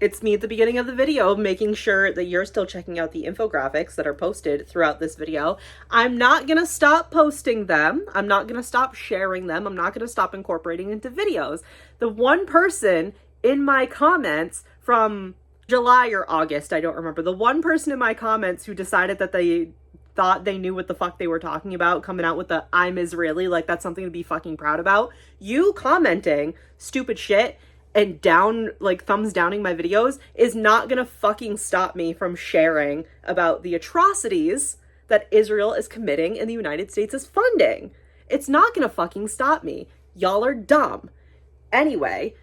It's me at the beginning of the video, making sure that you're still checking out the infographics that are posted throughout this video. I'm not gonna stop posting them. I'm not gonna stop sharing them. I'm not gonna stop incorporating into videos. The one person in my comments from July or August, I don't remember, the one person in my comments who decided that they thought they knew what the fuck they were talking about, coming out with the I'm Israeli, like that's something to be fucking proud about. You commenting stupid shit and thumbs downing my videos is not gonna fucking stop me from sharing about the atrocities that Israel is committing and the United States is funding. It's not gonna fucking stop me. Y'all are dumb. Anyway,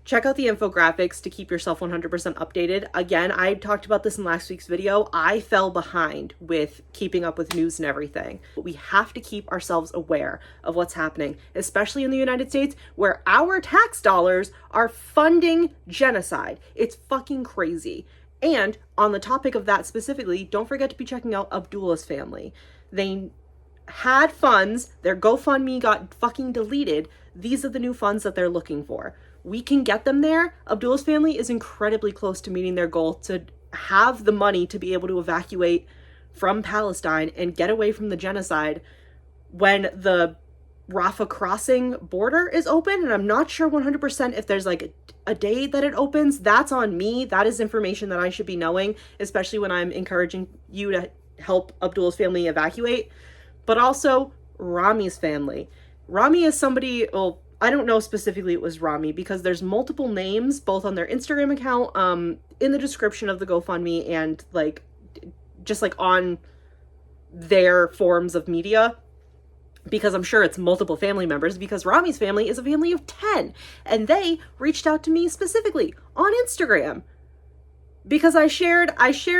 check out the infographics to keep yourself 100% updated. Again, I talked about this in last week's video. I fell behind with keeping up with news and everything. But we have to keep ourselves aware of what's happening, especially in the United States, where our tax dollars are funding genocide. It's fucking crazy. And on the topic of that specifically, don't forget to be checking out Abdullah's family. They had funds, their GoFundMe got fucking deleted. These are the new funds that they're looking for. We can get them there. Abdullah's family is incredibly close to meeting their goal to have the money to be able to evacuate from Palestine and get away from the genocide when the Rafah crossing border is open. And I'm not sure 100% if there's like a day that it opens. That's on me. That is information that I should be knowing, especially when I'm encouraging you to help Abdullah's family evacuate. But also Rami's family. Rami is somebody, well, I don't know specifically it was Rami because there's multiple names both on their Instagram account, in the description of the GoFundMe and just on their forms of media, because I'm sure it's multiple family members, because Rami's family is a family of 10 and they reached out to me specifically on Instagram because I shared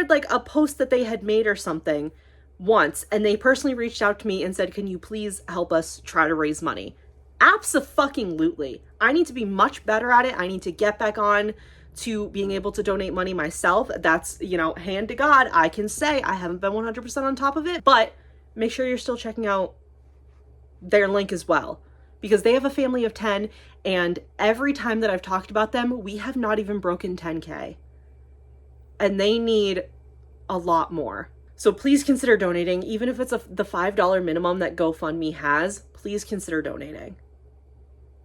like a post that they had made or something once, and they personally reached out to me and said, can you please help us try to raise money? Abso-fucking-lutely. I need to be much better at it. I need to get back on to being able to donate money myself. That's, hand to God. I can say I haven't been 100% on top of it, but make sure you're still checking out their link as well, because they have a family of 10, and every time that I've talked about them, we have not even broken 10K, and they need a lot more. So please consider donating, even if it's the $5 minimum that GoFundMe has. Please consider donating.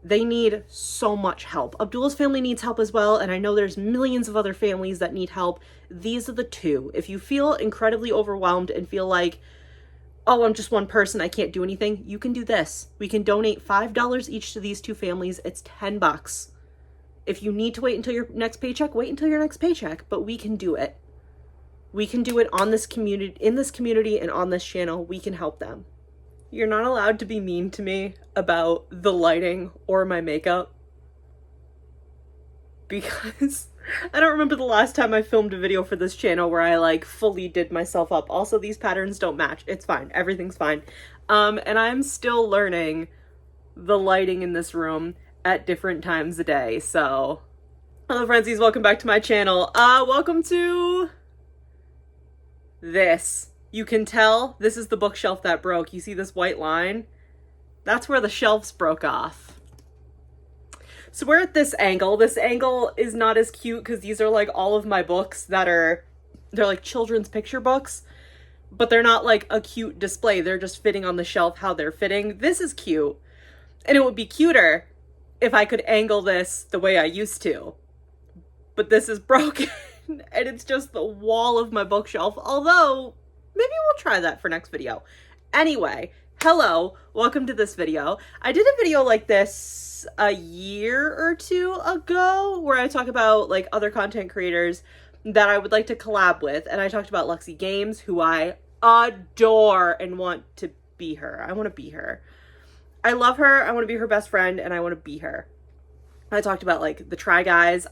They need so much help. Abdullah's family needs help as well, and I know there's millions of other families that need help. These are the two. If you feel incredibly overwhelmed and feel like, oh, I'm just one person, I can't do anything, you can do this. We can donate $5 each to these two families. It's $10. If you need to wait until your next paycheck, wait until your next paycheck, but we can do it. We can do it on this community, in this community, and on this channel. We can help them. You're not allowed to be mean to me about the lighting or my makeup, because I don't remember the last time I filmed a video for this channel where I fully did myself up. Also, these patterns don't match. It's fine. Everything's fine. And I'm still learning the lighting in this room at different times a day. So, hello Friendsies, welcome back to my channel. Welcome to this. You can tell this is the bookshelf that broke. You see this white line? That's where the shelves broke off. So we're at this angle. This angle is not as cute because these are all of my books they're children's picture books, but they're not a cute display. They're just fitting on the shelf how they're fitting. This is cute. And it would be cuter if I could angle this the way I used to. But this is broken and it's just the wall of my bookshelf. Although, maybe we'll try that for next video. Anyway, hello, welcome to this video. I did a video like this a year or two ago where I talk about other content creators that I would like to collab with. And I talked about Lexi Games, who I adore and want to be her. I want to be her. I love her. I want to be her best friend and I want to be her. I talked about the Try Guys.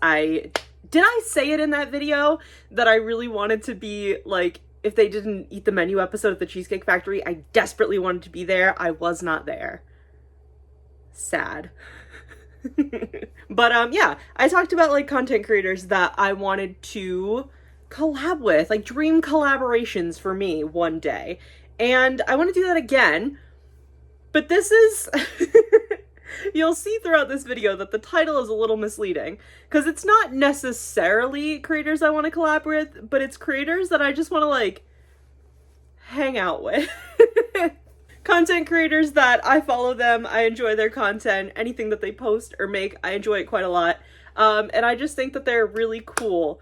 Did I say it in that video that I really wanted to be if they didn't eat the menu episode at the Cheesecake Factory, I desperately wanted to be there. I was not there. Sad. But yeah, I talked about content creators that I wanted to collab with, dream collaborations for me one day. And I want to do that again. But this is You'll see throughout this video that the title is a little misleading, because it's not necessarily creators I want to collab with, but it's creators that I just want to, like, hang out with. Content creators that I follow them, I enjoy their content, anything that they post or make, I enjoy it quite a lot. And I just think that they're really cool,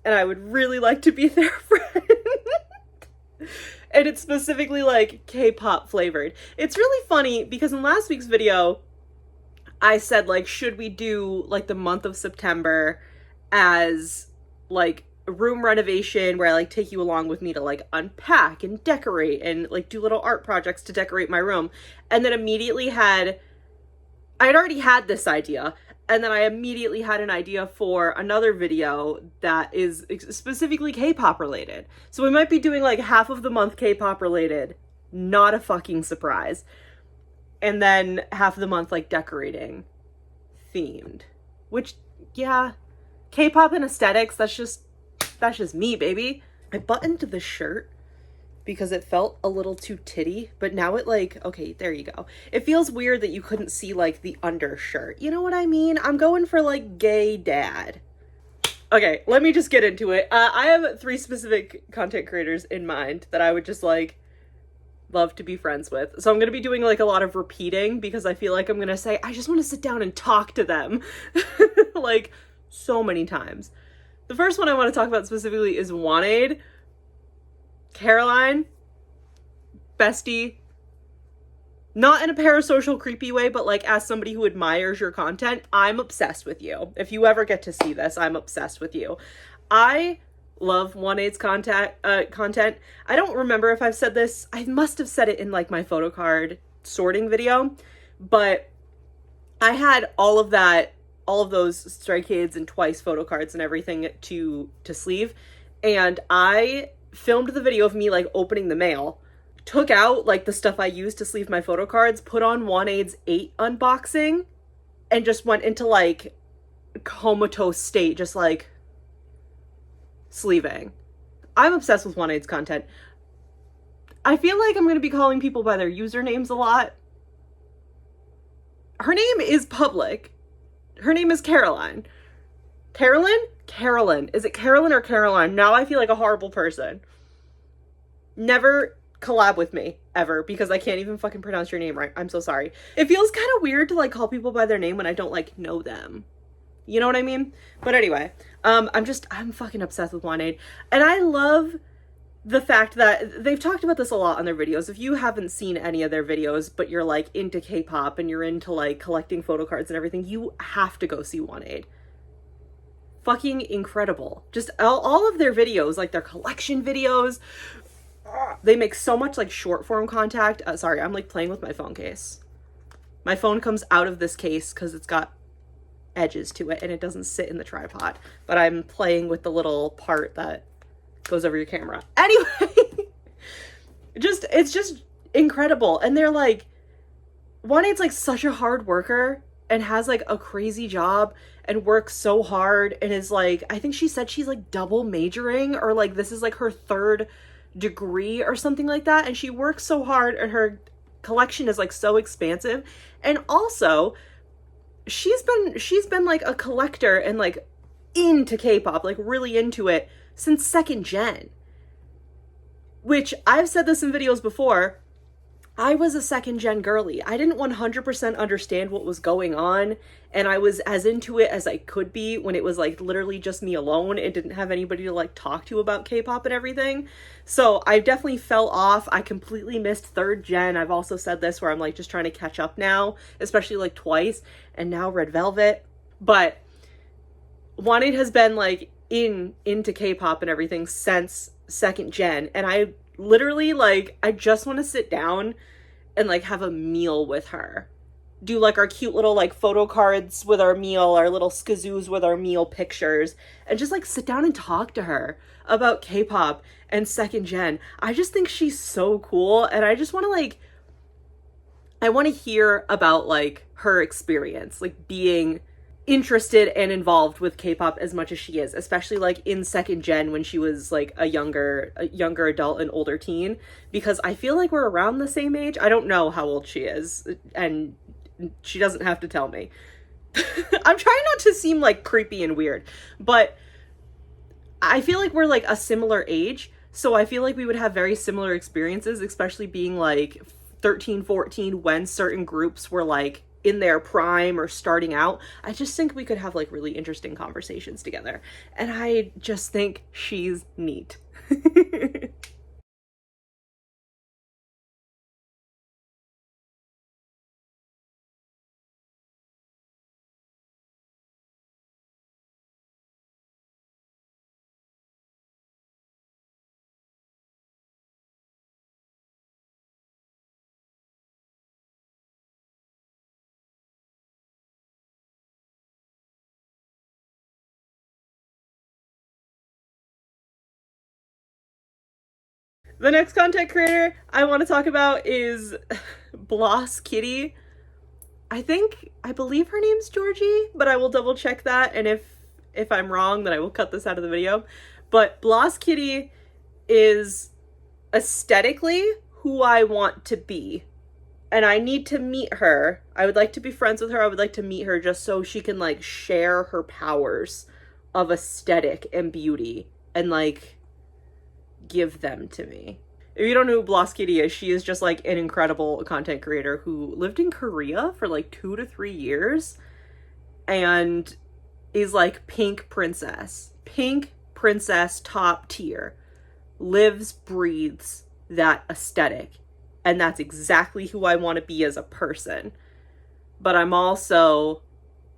and I would really like to be their friend. And it's specifically, like, K-pop flavored. It's really funny because in last week's video, I said, like, should we do, like, the month of September as, like, a room renovation where I, like, take you along with me to, like, unpack and decorate and, like, do little art projects to decorate my room. And then immediately I had already had this idea, and then I immediately had an idea for another video that is specifically K-pop related. So we might be doing, like, half of the month K-pop related, not a fucking surprise. And then half of the month, like, decorating themed. Which, yeah, K-pop and aesthetics, that's just me, baby. I buttoned the shirt because it felt a little too titty, but now it, like, okay, there you go. It feels weird that you couldn't see, like, the undershirt. You know what I mean? I'm going for, like, gay dad. Okay, let me just get into it. I have 3 specific content creators in mind that I would just, like, love to be friends with. So I'm going to be doing, like, a lot of repeating because I feel like I'm going to say, I just want to sit down and talk to them. Like, so many times. The first one I want to talk about specifically is Wanted. Caroline, bestie, not in a parasocial creepy way, but, like, as somebody who admires your content, I'm obsessed with you. If you ever get to see this, I'm obsessed with you. I love Waned's content. I don't remember if I've said this. I must have said it in, like, my photo card sorting video, but I had all of those Stray Kids and Twice photo cards and everything to sleeve, and I filmed the video of me, like, opening the mail, took out, like, the stuff I used to sleeve my photo cards, put on Waned's 8 unboxing, and just went into, like, comatose state, just, like, sleeving. I'm obsessed with Waned's content. I feel like I'm going to be calling people by their usernames a lot. Her name is public. Her name is Caroline. Carolyn. Is it Carolyn or Caroline? Now I feel like a horrible person. Never collab with me, ever, because I can't even fucking pronounce your name right. I'm so sorry. It feels kind of weird to, like, call people by their name when I don't, like, know them. You know what I mean? But anyway, I'm fucking obsessed with Wanted. And I love the fact that they've talked about this a lot on their videos. If you haven't seen any of their videos, but you're, like, into K-pop and you're into, like, collecting photo cards and everything, you have to go see Wanted. Fucking incredible. Just all of their videos, like, their collection videos, they make so much, like, short form content. Sorry, I'm, like, playing with my phone case. My phone comes out of this case because it's got edges to it and it doesn't sit in the tripod, but I'm playing with the little part that goes over your camera. Anyway, it's just incredible. And they're, like, Waned's, like, such a hard worker and has, like, a crazy job and works so hard and is, like, I think she said she's, like, double majoring, or, like, this is, like, her 3rd degree or something like that, and she works so hard and her collection is, like, so expansive. And also she's been like a collector and, like, into K-pop, like, really into it since 2nd gen, which I've said this in videos before. I was a 2nd gen girly. I didn't 100% understand what was going on, and I was as into it as I could be when it was, like, literally just me alone and didn't have anybody to, like, talk to about K-pop and everything. So I definitely fell off. I completely missed 3rd gen. I've also said this where I'm, like, just trying to catch up now, especially, like, Twice and now Red Velvet. But Wanted has been, like, into K-pop and everything since 2nd gen, and I literally, like, I just want to sit down and, like, have a meal with her. Do, like, our cute little, like, photo cards with our meal, our little skazoos with our meal pictures, and just, like, sit down and talk to her about K-pop and 2nd gen. I just think she's so cool, and I just want to, like, I want to hear about, like, her experience, like, being interested and involved with K-pop as much as she is, especially, like, in 2nd gen when she was, like, a younger adult and older teen, because I feel like we're around the same age. I don't know how old she is, and she doesn't have to tell me. I'm trying not to seem like creepy and weird, but I feel like we're like a similar age, so I feel like we would have very similar experiences, especially being like 13, 14, when certain groups were like in their prime or starting out. I just think we could have like really interesting conversations together, and I just think she's neat. The next content creator I want to talk about is Bloss Kitty. I believe her name's Georgie, but I will double check that, and if I'm wrong, then I will cut this out of the video. But Bloss Kitty is aesthetically who I want to be. And I need to meet her. I would like to be friends with her. I would like to meet her just so she can like share her powers of aesthetic and beauty and like give them to me. If you don't know who Bloss Kitty is, she is just like an incredible content creator who lived in Korea for like 2 to 3 years and is like pink princess. Pink princess top tier. Lives, breathes that aesthetic. And that's exactly who I want to be as a person. But I'm also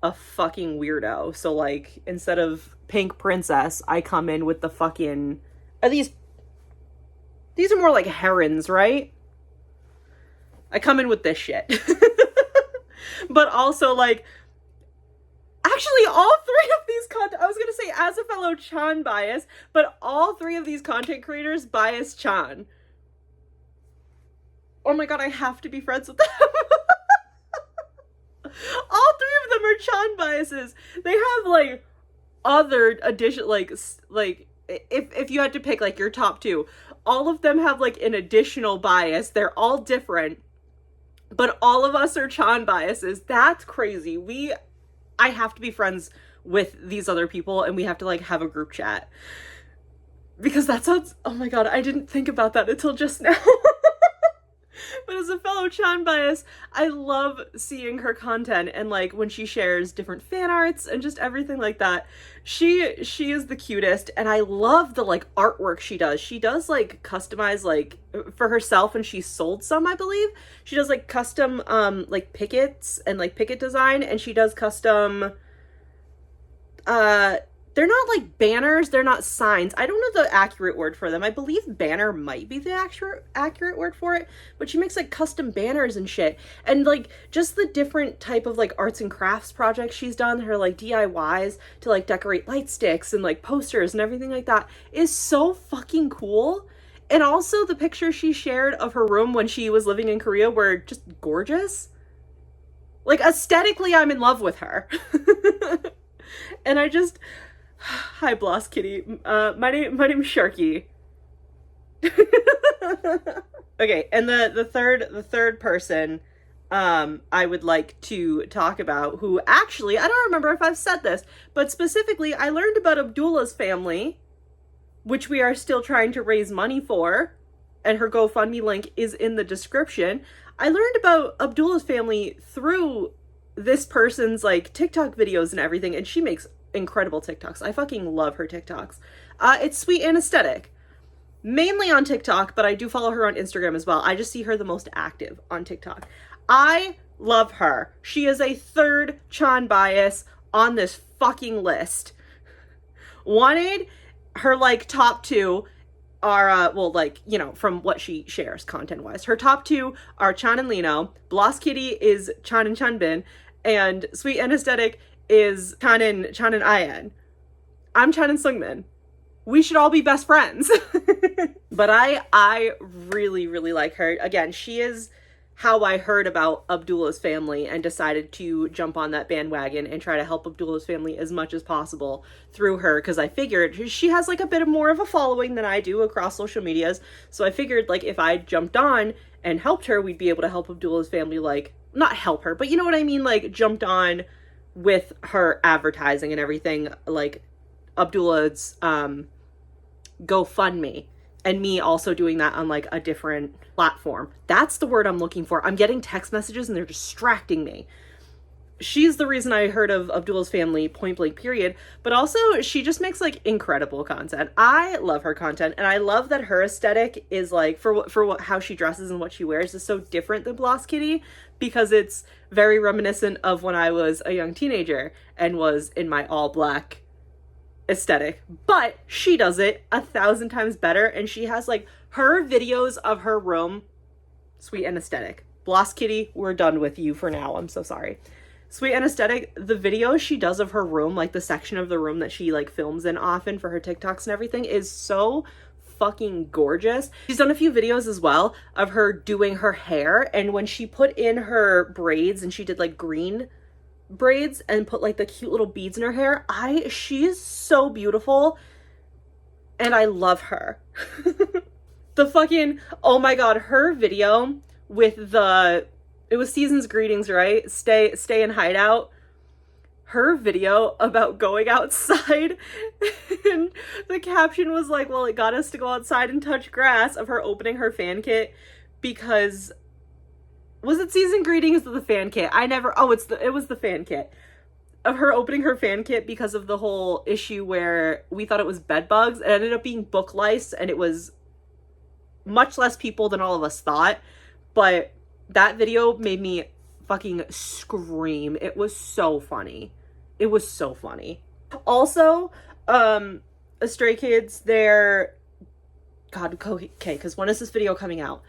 a fucking weirdo. So like instead of pink princess, I come in with the fucking, are these are more like herons, right? I come in with this shit. But also like, actually all three of these I was gonna say as a fellow Chan bias, but all three of these content creators bias Chan. Oh my god, I have to be friends with them. All three of them are Chan biases. They have like other addition, like if you had to pick like your top two, all of them have like an additional bias. They're all different, but all of us are Chan biases. That's crazy. I have to be friends with these other people, and we have to like have a group chat, because that sounds, oh my god, I didn't think about that until just now. But as a fellow Chan bias, I love seeing her content, and like when she shares different fan arts and just everything like that. She is the cutest, and I love the like artwork she does. She does like customize like for herself, and she sold some, I believe. She does like custom like pickets and like picket design, and she does custom they're not like banners, they're not signs. I don't know the accurate word for them. I believe banner might be the accurate word for it, but she makes like custom banners and shit. And like just the different type of like arts and crafts projects she's done, her like DIYs to like decorate light sticks and like posters and everything like that is so fucking cool. And also the pictures she shared of her room when she was living in Korea were just gorgeous. Like aesthetically, I'm in love with her. And I just, hi Bloss Kitty. My name's Sharky. Okay, and the third person I would like to talk about, who actually, I don't remember if I've said this, but specifically I learned about Abdullah's family, which we are still trying to raise money for, and her GoFundMe link is in the description. I learned about Abdullah's family through this person's like TikTok videos and everything, and she makes incredible TikToks. I fucking love her TikToks. It's sweet and aesthetic. Mainly on TikTok, but I do follow her on Instagram as well. I just see her the most active on TikTok. I love her. She is a third Chan bias on this fucking list. Wanted, her like top two are, well, like, you know, from what she shares content-wise. Her top two are Chan and Lino. Bloss Kitty is Chan and Chanbin. And Sweet and Aesthetic is Chan and Ayan. I'm Chan and Sungmin. We should all be best friends. But I really, really like her. Again, she is how I heard about Abdullah's family and decided to jump on that bandwagon and try to help Abdullah's family as much as possible through her, because I figured she has like a bit more of a following than I do across social medias. So I figured like if I jumped on and helped her, we'd be able to help Abdullah's family like not help her, but you know what I mean, like jumped on with her advertising and everything, like Abdullah's GoFundMe, and me also doing that on like a different platform. That's the word I'm looking for. I'm getting text messages and they're distracting me. She's the reason I heard of Abdullah's family, point blank period, but also she just makes like incredible content. I love her content, and I love that her aesthetic is like, how she dresses and what she wears is so different than Bloss Kitty, because it's very reminiscent of when I was a young teenager and was in my all black aesthetic, but she does it 1,000 times better, and she has like her videos of her room, sweet and aesthetic. Bloss Kitty, we're done with you for now. I'm so sorry. Sweet and aesthetic, the videos she does of her room, like the section of the room that she like films in often for her TikToks and everything, is so fucking gorgeous. She's done a few videos as well of her doing her hair, and when she put in her braids and she did like green braids and put like the cute little beads in her hair, she is so beautiful and I love her. The fucking, oh my god, her video with it was Season's Greetings, right? Stay in hideout. Her video about going outside and the caption was like, well, it got us to go outside and touch grass, of her opening her fan kit because, was it Season Greetings or the fan kit? It was the fan kit. Of her opening her fan kit because of the whole issue where we thought it was bed bugs. It ended up being book lice, and it was much less people than all of us thought, but that video made me fucking scream. It was so funny. It was so funny. Also, Stray Kids, God, okay, because when is this video coming out?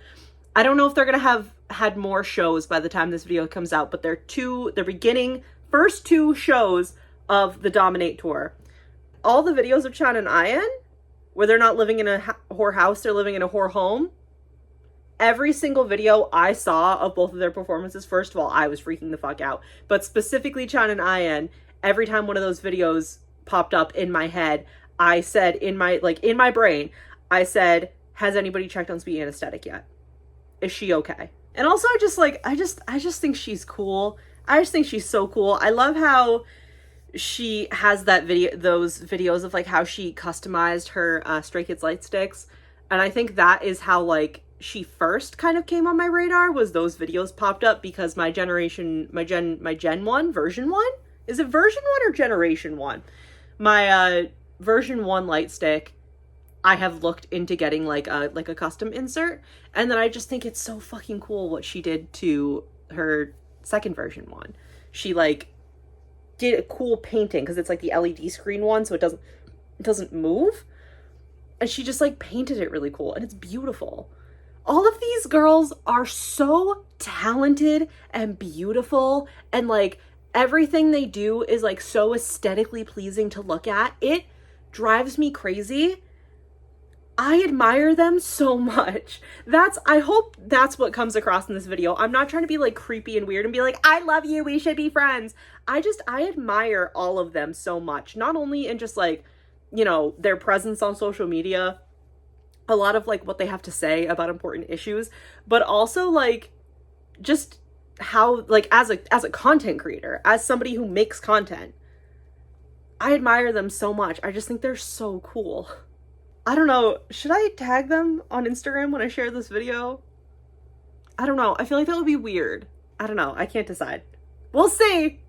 I don't know if they're gonna have had more shows by the time this video comes out, but they're beginning first 2 shows of the Dominate tour. All the videos of Chan and Ian, where they're not living in a whore house, they're living in a whore home. Every single video I saw of both of their performances, first of all, I was freaking the fuck out. But specifically Chan and Ian, every time one of those videos popped up in my head, I said in my brain, I said, has anybody checked on Sweet Anesthetic yet? Is she okay? And also I just think she's cool. I just think she's so cool. I love how she has those videos of like how she customized her Stray Kids light sticks. And I think that is how like she first kind of came on my radar, was those videos popped up because my Gen 1 version 1? Is it version 1 or generation 1? My version 1 light stick, I have looked into getting like a custom insert, and then I just think it's so fucking cool what she did to her second version 1. She like did a cool painting because it's like the LED screen one, so it doesn't move, and she just like painted it really cool, and it's beautiful. All of these girls are so talented and beautiful, and like everything they do is like so aesthetically pleasing to look at. It drives me crazy. I admire them so much. I hope that's what comes across in this video. I'm not trying to be like creepy and weird and be like, I love you, we should be friends. I admire all of them so much. Not only in just like, you know, their presence on social media, a lot of like what they have to say about important issues, but also like just how like as a content creator, as somebody who makes content, I admire them so much. I just think they're so cool. I don't know, should I tag them on Instagram when I share this video? I don't know. I feel like that would be weird. I don't know. I can't decide. We'll see.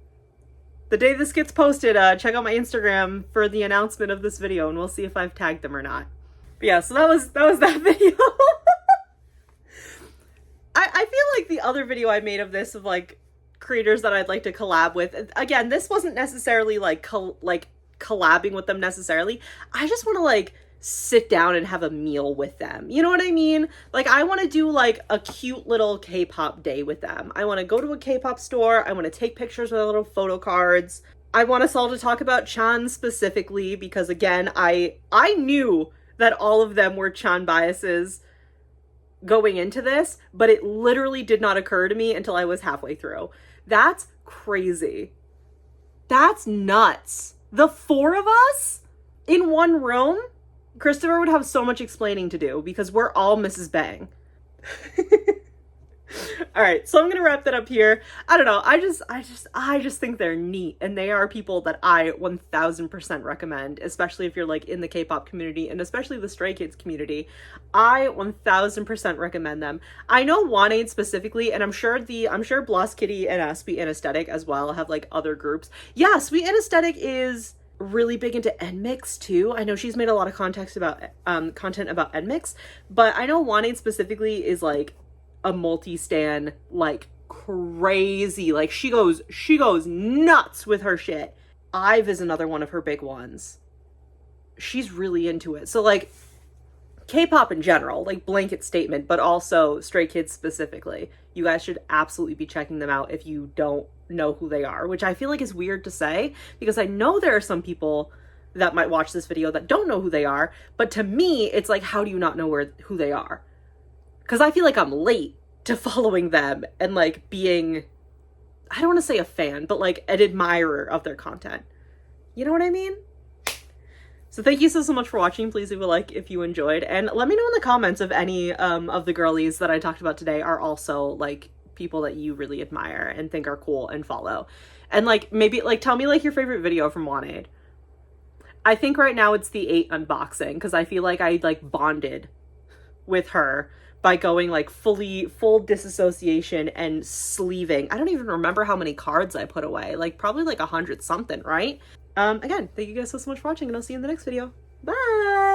The day this gets posted, check out my Instagram for the announcement of this video, and we'll see if I've tagged them or not. But yeah, so that was that video. I feel like the other video I made of this, of like creators that I'd like to collab with, again, this wasn't necessarily like collabing with them necessarily. I just want to like sit down and have a meal with them. You know what I mean? Like, I want to do like a cute little K-pop day with them. I want to go to a K-pop store. I want to take pictures with their little photo cards. I want us all to talk about Chan specifically because, again, I knew that all of them were Chan biases going into this, but it literally did not occur to me until I was halfway through. That's crazy. That's nuts. The 4 of us in one room? Christopher would have so much explaining to do because we're all Mrs. Bang. All right, so I'm gonna wrap that up here. I don't know. I just think they're neat, and they are people that I 1000% recommend, especially if you're like in the K-pop community and especially the Stray Kids community. I 1000% recommend them. I know Wanade specifically, and I'm sure Bloss Kitty and Sweet Anesthetic as well have like other groups. Yeah, Sweet Anesthetic is really big into NMIX too. I know she's made a lot of content about NMIX, but I know Wanade specifically is like a multi-stan like crazy. Like she goes nuts with her shit. Ive is another one of her big ones. She's really into it. So like K-pop in general, like blanket statement, but also Stray Kids specifically. You guys should absolutely be checking them out if you don't know who they are, which I feel like is weird to say because I know there are some people that might watch this video that don't know who they are, but to me, it's like, how do you not know who they are? Because I feel like I'm late to following them and like being, I don't want to say a fan, but like an admirer of their content. You know what I mean? So thank you so much for watching. Please leave a like if you enjoyed, and let me know in the comments if any of the girlies that I talked about today are also like people that you really admire and think are cool and follow. And like maybe like tell me like your favorite video from Wanade. I think right now it's the 8 unboxing because I feel like I like bonded with her by going like full disassociation and sleeving. I don't even remember how many cards I put away. Like probably like 100 something, right? Again, thank you guys so much for watching, and I'll see you in the next video. Bye!